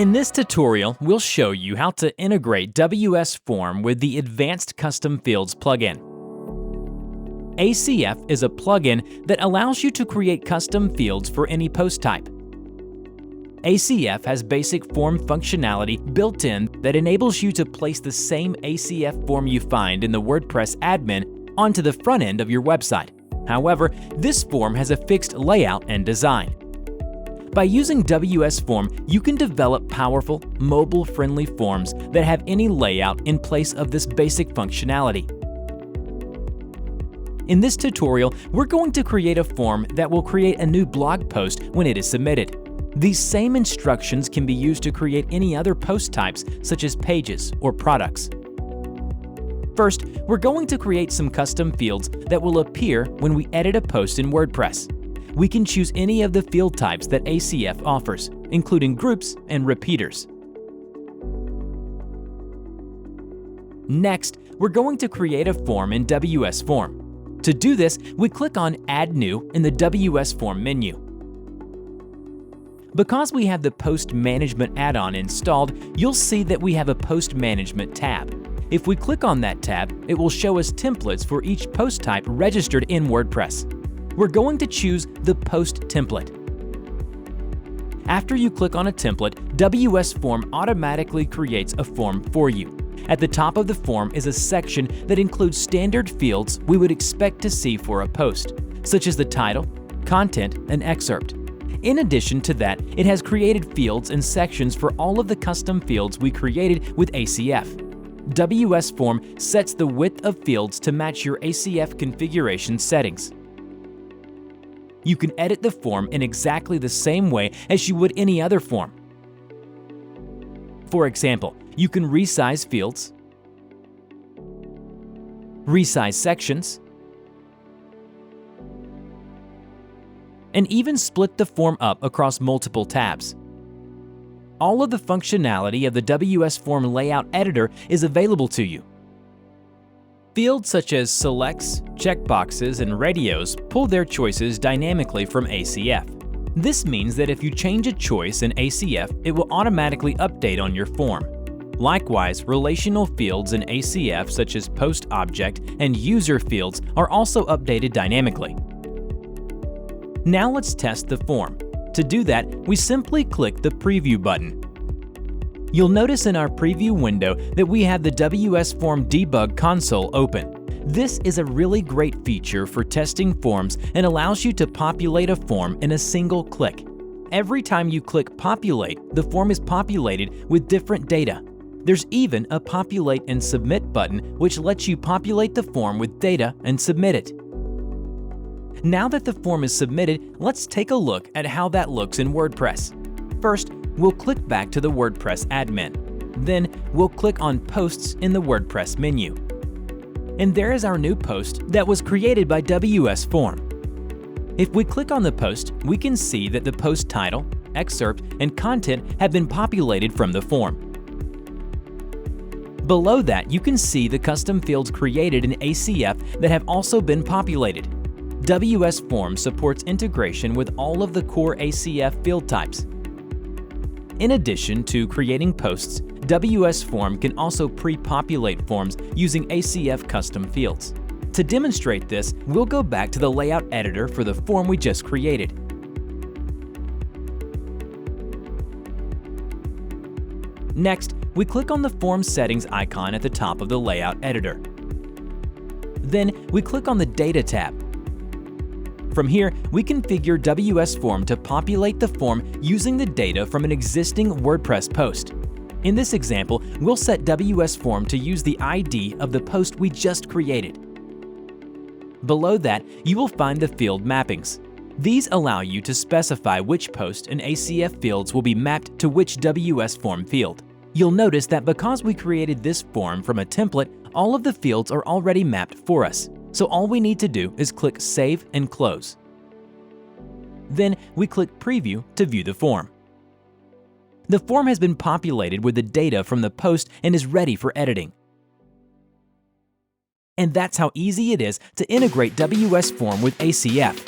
In this tutorial, we'll show you how to integrate WS Form with the Advanced Custom Fields plugin. ACF is a plugin that allows you to create custom fields for any post type. ACF has basic form functionality built in that enables you to place the same ACF form you find in the WordPress admin onto the front end of your website. However, this form has a fixed layout and design. By using WS Form, you can develop powerful, mobile-friendly forms that have any layout in place of this basic functionality. In this tutorial, we're going to create a form that will create a new blog post when it is submitted. These same instructions can be used to create any other post types, such as pages or products. First, we're going to create some custom fields that will appear when we edit a post in WordPress. We can choose any of the field types that ACF offers, including groups and repeaters. Next, we're going to create a form in WS Form. To do this, we click on Add New in the WS Form menu. Because we have the Post Management add-on installed, you'll see that we have a Post Management tab. If we click on that tab, it will show us templates for each post type registered in WordPress. We're going to choose the Post template. After you click on a template, WS Form automatically creates a form for you. At the top of the form is a section that includes standard fields we would expect to see for a post, such as the title, content, and excerpt. In addition to that, it has created fields and sections for all of the custom fields we created with ACF. WS Form sets the width of fields to match your ACF configuration settings. You can edit the form in exactly the same way as you would any other form. For example, you can resize fields, resize sections, and even split the form up across multiple tabs. All of the functionality of the WS Form Layout Editor is available to you. Fields such as selects, checkboxes, and radios pull their choices dynamically from ACF. This means that if you change a choice in ACF, it will automatically update on your form. Likewise, relational fields in ACF such as post object and user fields are also updated dynamically. Now let's test the form. To do that, we simply click the Preview button. You'll notice in our preview window that we have the WS Form Debug console open. This is a really great feature for testing forms and allows you to populate a form in a single click. Every time you click Populate, the form is populated with different data. There's even a Populate and Submit button which lets you populate the form with data and submit it. Now that the form is submitted, let's take a look at how that looks in WordPress. First, we'll click back to the WordPress admin. Then, we'll click on Posts in the WordPress menu. And there is our new post that was created by WS Form. If we click on the post, we can see that the post title, excerpt, and content have been populated from the form. Below that, you can see the custom fields created in ACF that have also been populated. WS Form supports integration with all of the core ACF field types. In addition to creating posts, WS Form can also pre-populate forms using ACF custom fields. To demonstrate this, we'll go back to the layout editor for the form we just created. Next, we click on the form settings icon at the top of the layout editor. Then, we click on the Data tab. From here, we configure WS Form to populate the form using the data from an existing WordPress post. In this example, we'll set WS Form to use the ID of the post we just created. Below that, you will find the field mappings. These allow you to specify which post and ACF fields will be mapped to which WS Form field. You'll notice that because we created this form from a template, all of the fields are already mapped for us. So all we need to do is click Save and Close. Then we click Preview to view the form. The form has been populated with the data from the post and is ready for editing. And that's how easy it is to integrate WS Form with ACF.